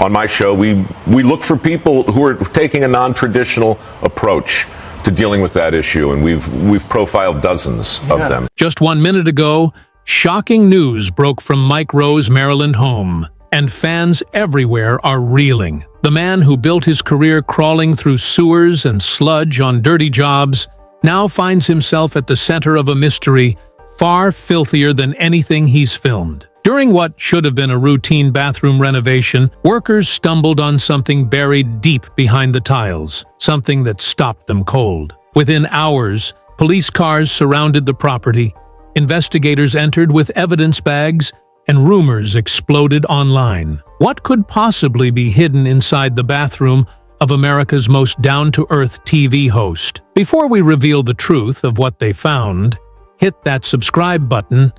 on my show, we look for people who are taking a non-traditional approach to dealing with that issue, and we've profiled dozens of them. Just 1 minute ago, shocking news broke from Mike Rowe's Maryland home, and fans everywhere are reeling. The man who built his career crawling through sewers and sludge on dirty jobs now finds himself at the center of a mystery far filthier than anything he's filmed. During what should have been a routine bathroom renovation, workers stumbled on something buried deep behind the tiles, something that stopped them cold. Within hours, police cars surrounded the property, investigators entered with evidence bags, and rumors exploded online. What could possibly be hidden inside the bathroom of America's most down-to-earth TV host? Before we reveal the truth of what they found, hit that subscribe button,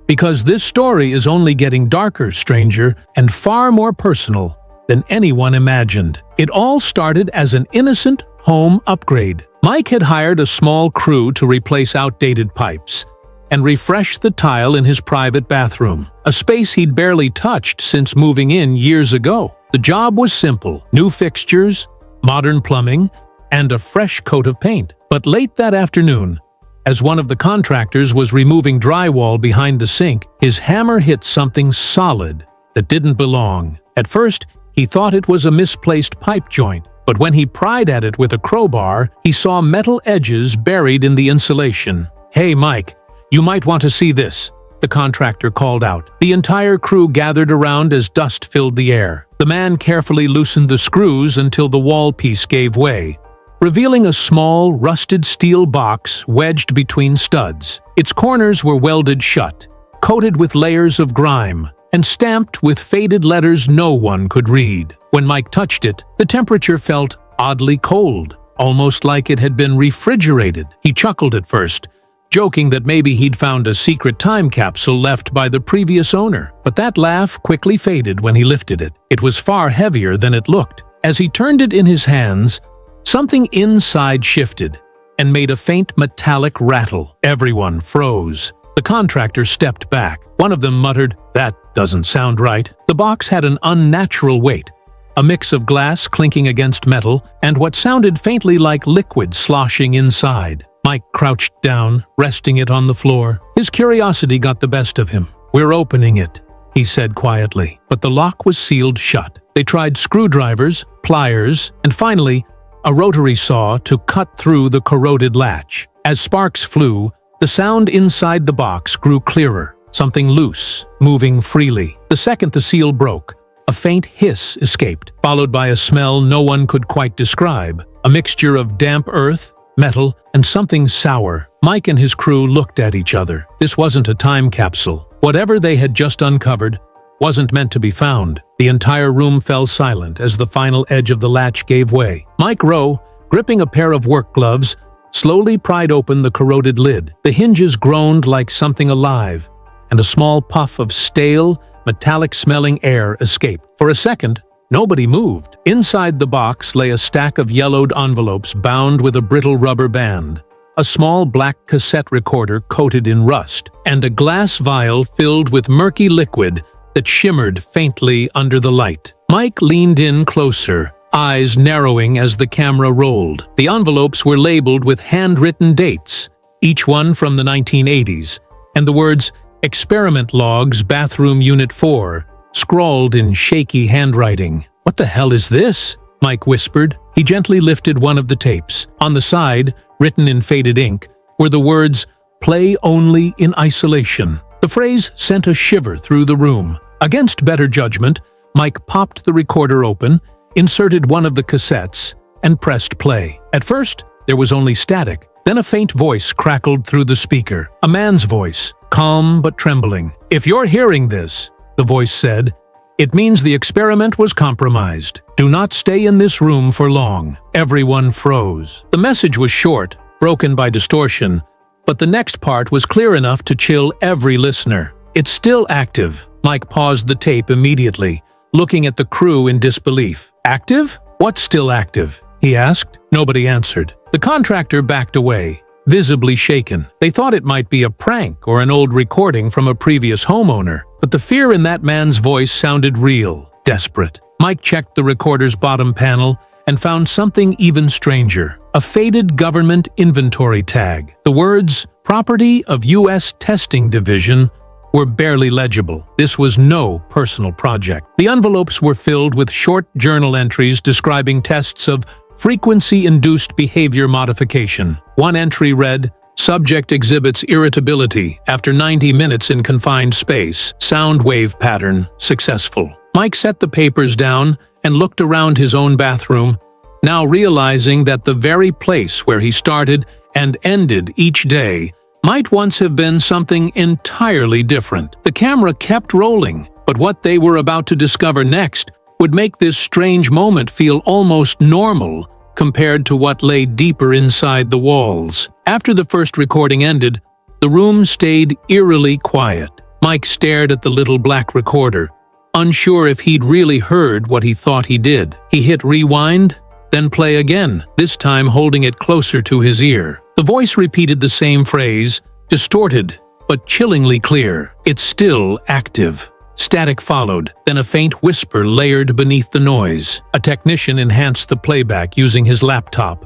because this story is only getting darker, stranger, and far more personal than anyone imagined. It all started as an innocent home upgrade. Mike had hired a small crew to replace outdated pipes and refresh the tile in his private bathroom, a space he'd barely touched since moving in years ago. The job was simple: new fixtures, modern plumbing, and a fresh coat of paint. But late that afternoon, as one of the contractors was removing drywall behind the sink, his hammer hit something solid that didn't belong. At first, he thought it was a misplaced pipe joint, but when he pried at it with a crowbar, he saw metal edges buried in the insulation. "Hey, Mike, you might want to see this," the contractor called out. The entire crew gathered around as dust filled the air. The man carefully loosened the screws until the wall piece gave way, revealing a small, rusted steel box wedged between studs. Its corners were welded shut, coated with layers of grime, and stamped with faded letters no one could read. When Mike touched it, the temperature felt oddly cold, almost like it had been refrigerated. He chuckled at first, joking that maybe he'd found a secret time capsule left by the previous owner. But that laugh quickly faded when he lifted it. It was far heavier than it looked. As he turned it in his hands, something inside shifted and made a faint metallic rattle. Everyone froze. The contractor stepped back. One of them muttered, "That doesn't sound right." The box had an unnatural weight, a mix of glass clinking against metal and what sounded faintly like liquid sloshing inside. Mike crouched down, resting it on the floor. His curiosity got the best of him. "We're opening it," he said quietly, but the lock was sealed shut. They tried screwdrivers, pliers, and finally, a rotary saw to cut through the corroded latch. As sparks flew, the sound inside the box grew clearer, something loose, moving freely. The second the seal broke, a faint hiss escaped, followed by a smell no one could quite describe, a mixture of damp earth, metal, and something sour. Mike and his crew looked at each other. This wasn't a time capsule. Whatever they had just uncovered wasn't meant to be found. The entire room fell silent as the final edge of the latch gave way. Mike Rowe, gripping a pair of work gloves, slowly pried open the corroded lid. The hinges groaned like something alive, and a small puff of stale, metallic-smelling air escaped. For a second, nobody moved. Inside the box lay a stack of yellowed envelopes bound with a brittle rubber band, a small black cassette recorder coated in rust, and a glass vial filled with murky liquid that shimmered faintly under the light. Mike leaned in closer, eyes narrowing as the camera rolled. The envelopes were labeled with handwritten dates, each one from the 1980s, and the words "Experiment Logs, Bathroom Unit 4" scrawled in shaky handwriting. "What the hell is this?" Mike whispered. He gently lifted one of the tapes. On the side, written in faded ink, were the words, "Play only in isolation." The phrase sent a shiver through the room. Against better judgment, Mike popped the recorder open, inserted one of the cassettes, and pressed play. At first, there was only static. Then a faint voice crackled through the speaker. A man's voice, calm but trembling. "If you're hearing this," the voice said, "it means the experiment was compromised. Do not stay in this room for long." Everyone froze. The message was short, broken by distortion, but the next part was clear enough to chill every listener. "It's still active." Mike paused the tape immediately, looking at the crew in disbelief. "Active? What's still active?" he asked. Nobody answered. The contractor backed away, visibly shaken. They thought it might be a prank or an old recording from a previous homeowner, but the fear in that man's voice sounded real, desperate. Mike checked the recorder's bottom panel and found something even stranger. A faded government inventory tag. The words, "Property of U.S. Testing Division," were barely legible. This was no personal project. The envelopes were filled with short journal entries describing tests of frequency-induced behavior modification. One entry read, "Subject exhibits irritability after 90 minutes in confined space. Sound wave pattern successful." Mike set the papers down and looked around his own bathroom, now realizing that the very place where he started and ended each day might once have been something entirely different. The camera kept rolling, but what they were about to discover next would make this strange moment feel almost normal compared to what lay deeper inside the walls. After the first recording ended, the room stayed eerily quiet. Mike stared at the little black recorder, unsure if he'd really heard what he thought he did. He hit rewind, then play again, this time holding it closer to his ear. The voice repeated the same phrase, distorted but chillingly clear. "It's still active." Static followed, then a faint whisper layered beneath the noise. A technician enhanced the playback using his laptop,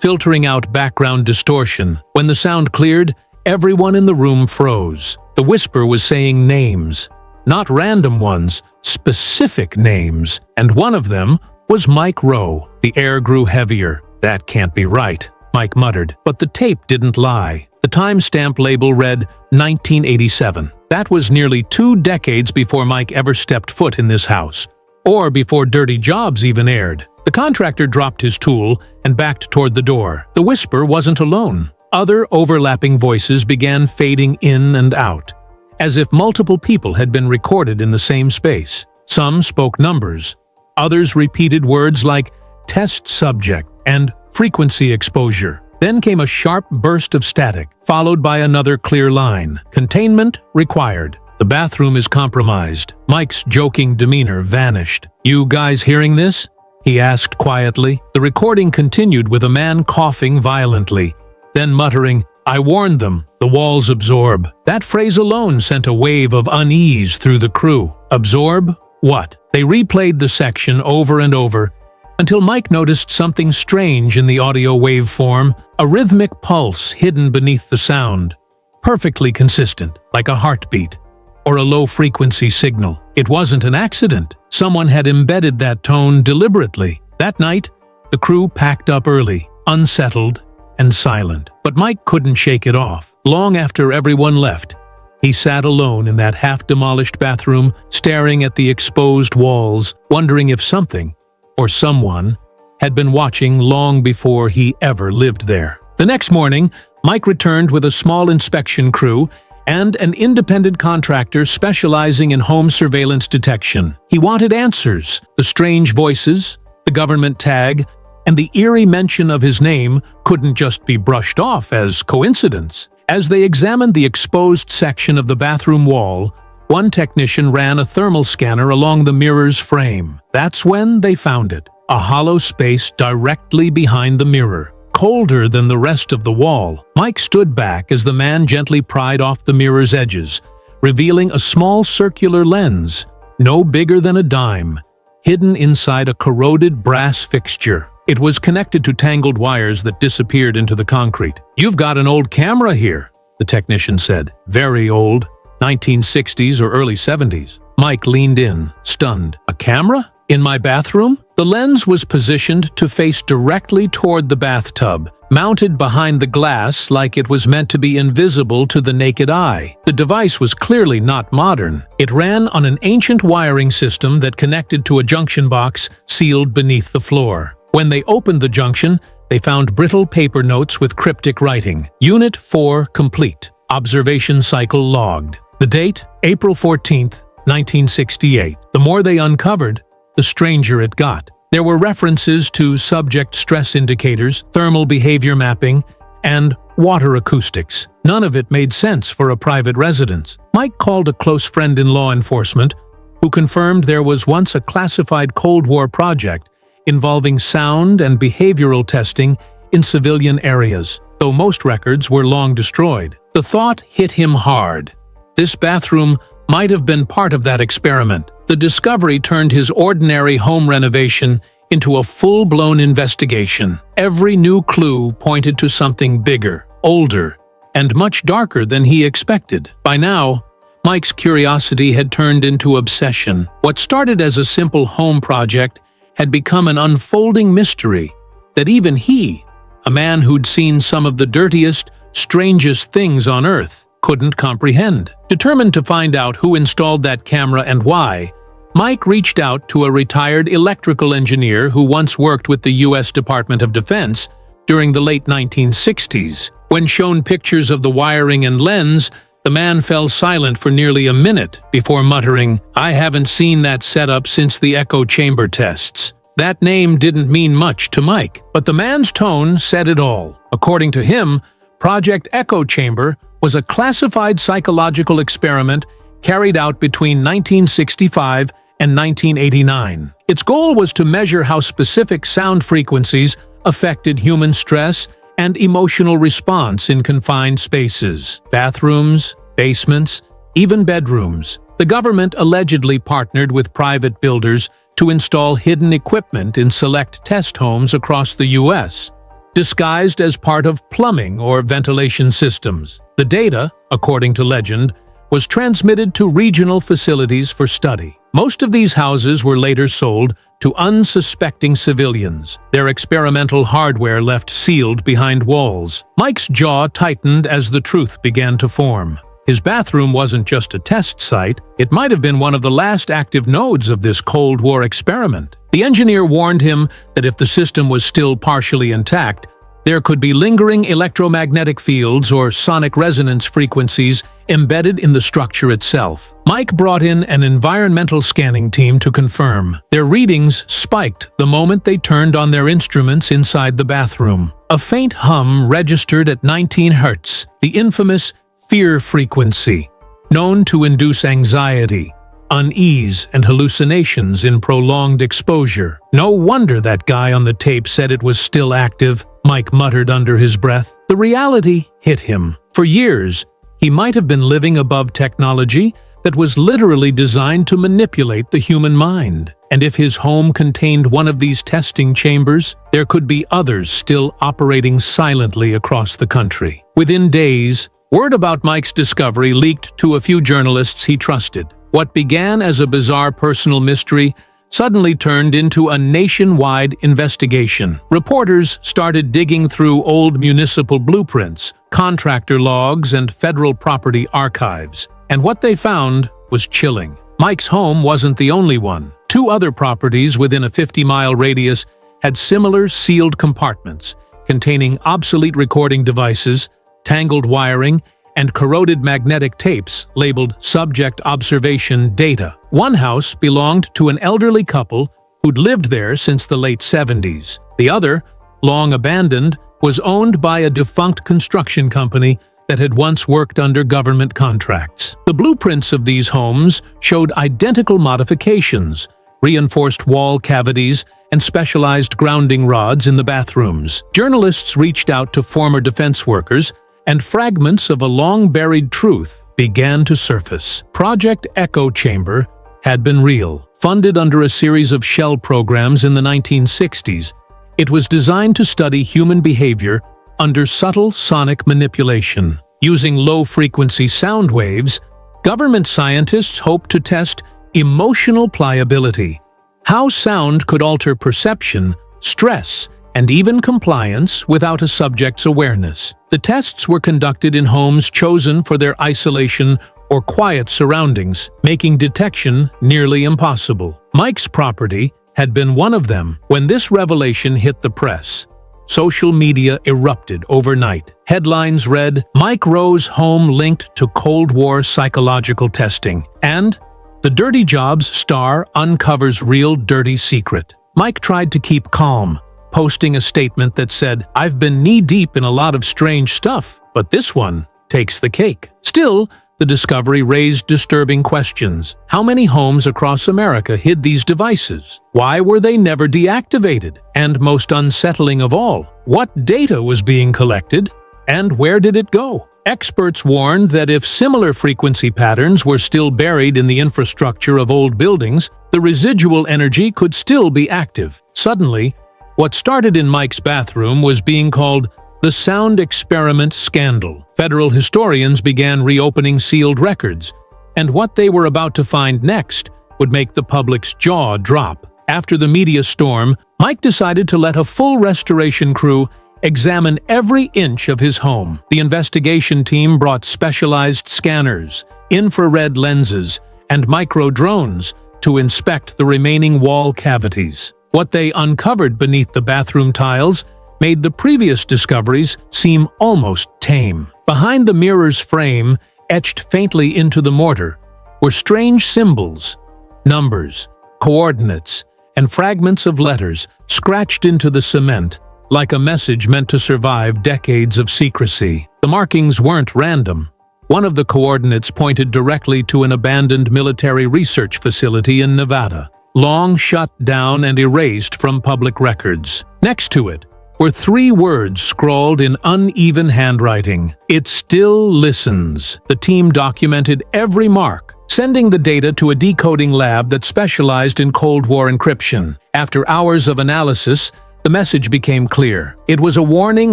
filtering out background distortion. When the sound cleared, everyone in the room froze. The whisper was saying names, not random ones, specific names, and one of them was Mike Rowe. The air grew heavier. "That can't be right," Mike muttered, but the tape didn't lie. The timestamp label read 1987. That was nearly 2 decades before Mike ever stepped foot in this house, or before Dirty Jobs even aired. The contractor dropped his tool and backed toward the door. The whisper wasn't alone. Other overlapping voices began fading in and out, as if multiple people had been recorded in the same space. Some spoke numbers. Others repeated words like test subject and frequency exposure. Then came a sharp burst of static, followed by another clear line. "Containment required. The bathroom is compromised." Mike's joking demeanor vanished. "You guys hearing this?" he asked quietly. The recording continued with a man coughing violently, then muttering, "I warned them. The walls absorb." That phrase alone sent a wave of unease through the crew. Absorb what? They replayed the section over and over, until Mike noticed something strange in the audio waveform, a rhythmic pulse hidden beneath the sound, perfectly consistent, like a heartbeat, or a low-frequency signal. It wasn't an accident. Someone had embedded that tone deliberately. That night, the crew packed up early, unsettled and silent. But Mike couldn't shake it off. Long after everyone left, he sat alone in that half-demolished bathroom, staring at the exposed walls, wondering if something, or someone, had been watching long before he ever lived there. The next morning, Mike returned with a small inspection crew and an independent contractor specializing in home surveillance detection. He wanted answers. The strange voices, the government tag, and the eerie mention of his name couldn't just be brushed off as coincidence. As they examined the exposed section of the bathroom wall, one technician ran a thermal scanner along the mirror's frame. That's when they found it. A hollow space directly behind the mirror, colder than the rest of the wall. Mike stood back as the man gently pried off the mirror's edges, revealing a small circular lens, no bigger than a dime, hidden inside a corroded brass fixture. It was connected to tangled wires that disappeared into the concrete. "You've got an old camera here," the technician said. "Very old. 1960s or early 70s. Mike leaned in, stunned. "A camera? In my bathroom?" The lens was positioned to face directly toward the bathtub, mounted behind the glass like it was meant to be invisible to the naked eye. The device was clearly not modern. It ran on an ancient wiring system that connected to a junction box sealed beneath the floor. When they opened the junction, they found brittle paper notes with cryptic writing. Unit 4 complete. Observation cycle logged. The date? April 14th, 1968. The more they uncovered, the stranger it got. There were references to subject stress indicators, thermal behavior mapping, and water acoustics. None of it made sense for a private residence. Mike called a close friend in law enforcement, who confirmed there was once a classified Cold War project involving sound and behavioral testing in civilian areas, though most records were long destroyed. The thought hit him hard. This bathroom might have been part of that experiment. The discovery turned his ordinary home renovation into a full-blown investigation. Every new clue pointed to something bigger, older, and much darker than he expected. By now, Mike's curiosity had turned into obsession. What started as a simple home project had become an unfolding mystery that even he, a man who'd seen some of the dirtiest, strangest things on Earth, couldn't comprehend. Determined to find out who installed that camera and why, Mike reached out to a retired electrical engineer who once worked with the U.S. Department of Defense during the late 1960s. When shown pictures of the wiring and lens, the man fell silent for nearly a minute before muttering, "I haven't seen that setup since the echo chamber tests." That name didn't mean much to Mike, but the man's tone said it all. According to him, Project Echo Chamber was a classified psychological experiment carried out between 1965 and 1989. Its goal was to measure how specific sound frequencies affected human stress and emotional response in confined spaces, bathrooms, basements, even bedrooms. The government allegedly partnered with private builders to install hidden equipment in select test homes across the U.S., disguised as part of plumbing or ventilation systems. The data, according to legend, was transmitted to regional facilities for study. Most of these houses were later sold to unsuspecting civilians, their experimental hardware left sealed behind walls. Mike's jaw tightened as the truth began to form. His bathroom wasn't just a test site, it might have been one of the last active nodes of this Cold War experiment. The engineer warned him that if the system was still partially intact, there could be lingering electromagnetic fields or sonic resonance frequencies embedded in the structure itself. Mike brought in an environmental scanning team to confirm. Their readings spiked the moment they turned on their instruments inside the bathroom. A faint hum registered at 19 Hz, the infamous fear frequency, known to induce anxiety, unease, and hallucinations in prolonged exposure. "No wonder that guy on the tape said it was still active," Mike muttered under his breath. The reality hit him. For years, he might have been living above technology that was literally designed to manipulate the human mind. And if his home contained one of these testing chambers, there could be others still operating silently across the country. Within days, word about Mike's discovery leaked to a few journalists he trusted. What began as a bizarre personal mystery suddenly turned into a nationwide investigation. Reporters started digging through old municipal blueprints, contractor logs, and federal property archives. And what they found was chilling. Mike's home wasn't the only one. Two other properties within a 50-mile radius had similar sealed compartments containing obsolete recording devices, tangled wiring, and corroded magnetic tapes labeled Subject Observation Data. One house belonged to an elderly couple who'd lived there since the late 70s. The other, long abandoned, was owned by a defunct construction company that had once worked under government contracts. The blueprints of these homes showed identical modifications, reinforced wall cavities, and specialized grounding rods in the bathrooms. Journalists reached out to former defense workers, and fragments of a long-buried truth began to surface. Project Echo Chamber had been real. Funded under a series of shell programs in the 1960s, it was designed to study human behavior under subtle sonic manipulation. Using low-frequency sound waves, government scientists hoped to test emotional pliability, how sound could alter perception, stress, and even compliance without a subject's awareness. The tests were conducted in homes chosen for their isolation or quiet surroundings, making detection nearly impossible. Mike's property had been one of them. When this revelation hit the press, social media erupted overnight. Headlines read, "Mike Rowe's home linked to Cold War psychological testing," and "The Dirty Jobs star uncovers real dirty secret." Mike tried to keep calm, posting a statement that said, "I've been knee-deep in a lot of strange stuff, but this one takes the cake." Still, the discovery raised disturbing questions. How many homes across America hid these devices? Why were they never deactivated? And most unsettling of all, what data was being collected, and where did it go? Experts warned that if similar frequency patterns were still buried in the infrastructure of old buildings, the residual energy could still be active. Suddenly, what started in Mike's bathroom was being called the sound experiment scandal. Federal historians began reopening sealed records, and what they were about to find next would make the public's jaw drop. After the media storm, Mike decided to let a full restoration crew examine every inch of his home. The investigation team brought specialized scanners, infrared lenses, and micro drones to inspect the remaining wall cavities. What they uncovered beneath the bathroom tiles made the previous discoveries seem almost tame. Behind the mirror's frame, etched faintly into the mortar, were strange symbols, numbers, coordinates, and fragments of letters scratched into the cement, like a message meant to survive decades of secrecy. The markings weren't random. One of the coordinates pointed directly to an abandoned military research facility in Nevada, long shut down and erased from public records. Next to it were 3 words scrawled in uneven handwriting. "It still listens." The team documented every mark, sending the data to a decoding lab that specialized in Cold War encryption. After hours of analysis, the message became clear. It was a warning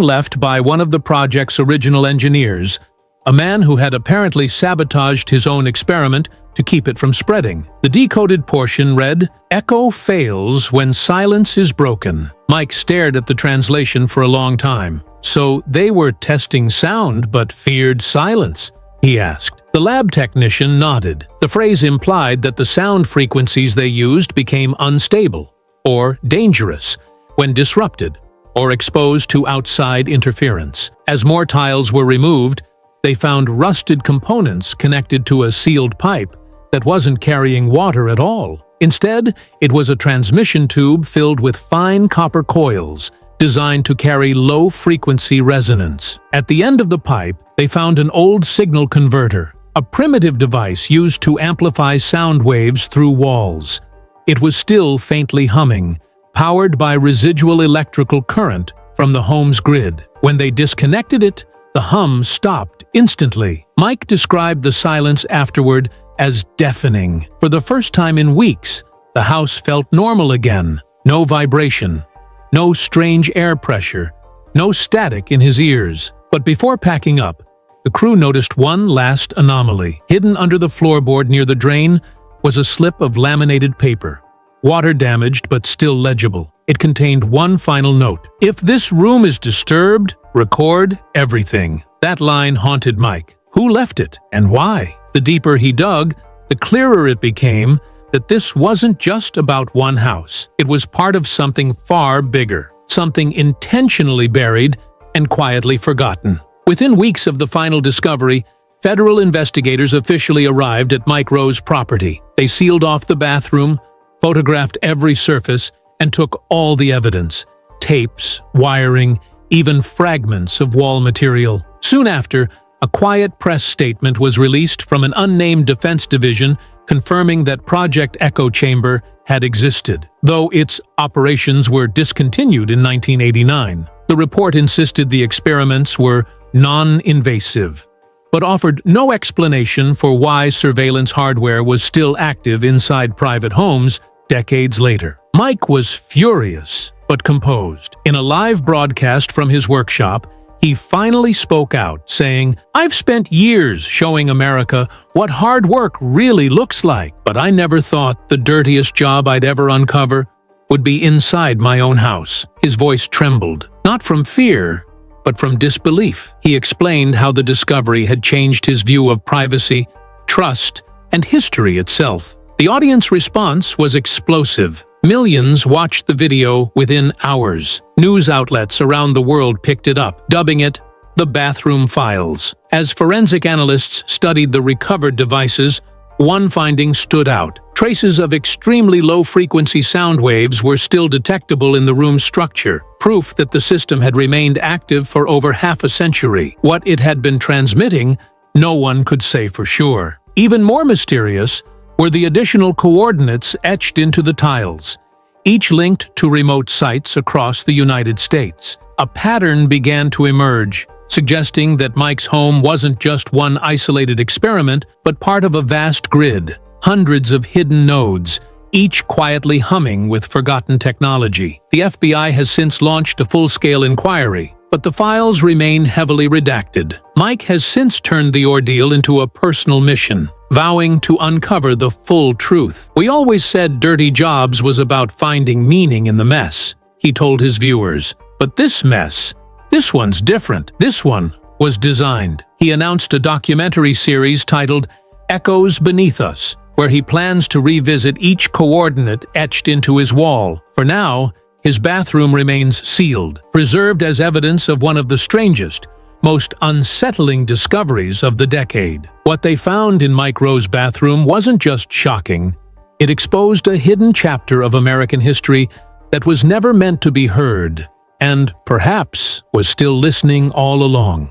left by one of the project's original engineers, a man who had apparently sabotaged his own experiment to keep it from spreading. The decoded portion read, "Echo fails when silence is broken." Mike stared at the translation for a long time. "So they were testing sound but feared silence?" he asked. The lab technician nodded. The phrase implied that the sound frequencies they used became unstable or dangerous when disrupted or exposed to outside interference. As more tiles were removed, they found rusted components connected to a sealed pipe that wasn't carrying water at all. Instead, it was a transmission tube filled with fine copper coils designed to carry low-frequency resonance. At the end of the pipe, they found an old signal converter, a primitive device used to amplify sound waves through walls. It was still faintly humming, powered by residual electrical current from the home's grid. When they disconnected it, the hum stopped instantly. Mike described the silence afterward as deafening. For the first time in weeks, the house felt normal again. No vibration, no strange air pressure, no static in his ears. But before packing up, the crew noticed one last anomaly. Hidden under the floorboard near the drain was a slip of laminated paper, water-damaged but still legible. It contained one final note. "If this room is disturbed, record everything." That line haunted Mike. Who left it, and why? The deeper he dug, the clearer it became that this wasn't just about one house. It was part of something far bigger, something intentionally buried and quietly forgotten. Within weeks of the final discovery, federal investigators officially arrived at Mike Rowe's property. They sealed off the bathroom, photographed every surface, and took all the evidence: tapes, wiring, even fragments of wall material. Soon after, a quiet press statement was released from an unnamed defense division confirming that Project Echo Chamber had existed, though its operations were discontinued in 1989. The report insisted the experiments were non-invasive, but offered no explanation for why surveillance hardware was still active inside private homes decades later. Mike was furious, but composed. In a live broadcast from his workshop, he finally spoke out, saying, "I've spent years showing America what hard work really looks like, but I never thought the dirtiest job I'd ever uncover would be inside my own house." His voice trembled, not from fear, but from disbelief. He explained how the discovery had changed his view of privacy, trust, and history itself. The audience response was explosive. Millions watched the video within hours. News outlets around the world picked it up, dubbing it the bathroom files. As forensic analysts studied the recovered devices, one finding stood out. Traces of extremely low-frequency sound waves were still detectable in the room's structure, proof that the system had remained active for over half a century. What it had been transmitting, no one could say for sure. Even more mysterious were the additional coordinates etched into the tiles, each linked to remote sites across the United States. A pattern began to emerge, suggesting that Mike's home wasn't just one isolated experiment, but part of a vast grid, hundreds of hidden nodes, each quietly humming with forgotten technology. The FBI has since launched a full-scale inquiry, but the files remain heavily redacted. Mike has since turned the ordeal into a personal mission, vowing to uncover the full truth. "We always said Dirty Jobs was about finding meaning in the mess," he told his viewers. "But this mess, this one's different. This one was designed." He announced a documentary series titled Echoes Beneath Us, where he plans to revisit each coordinate etched into his wall. For now, his bathroom remains sealed, preserved as evidence of one of the strangest, most unsettling discoveries of the decade. What they found in Mike Rowe's bathroom wasn't just shocking. It exposed a hidden chapter of American history that was never meant to be heard, and perhaps was still listening all along.